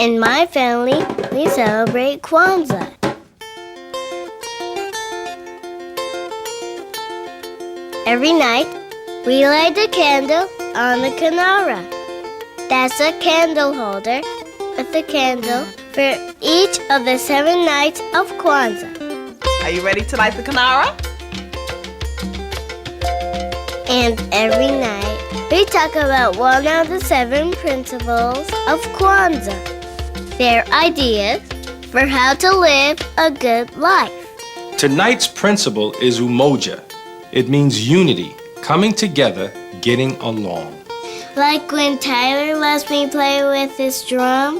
In my family, we celebrate Kwanzaa. Every night, we light a candle on the Kinara. That's a candle holder with a candle for each of the 7 nights of Kwanzaa. Are you ready to light the Kinara? And every night, we talk about one of the 7 principles of Kwanzaa. Their ideas for how to live a good life. Tonight's principle is umoja. It means unity, coming together, getting along. Like when Tyler lets me play with his drum.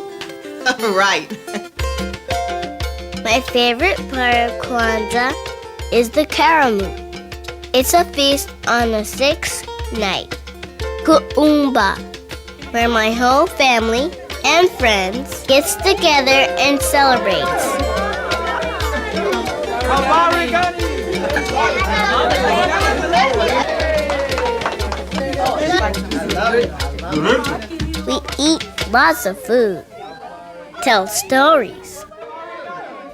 Right. My favorite part of Kwanzaa is the karamu. It's a feast on the 6th night, Kuumba, where my whole family and friends gets together and celebrates. We eat lots of food, tell stories,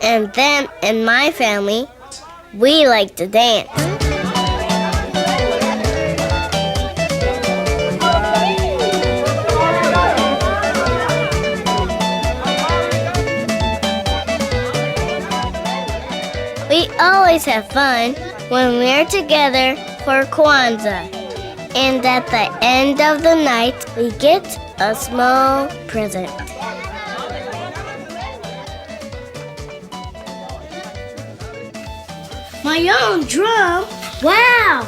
and then in my family, we like to dance. We always have fun when we're together for Kwanzaa. And at the end of the night, we get a small present. My own drum? Wow!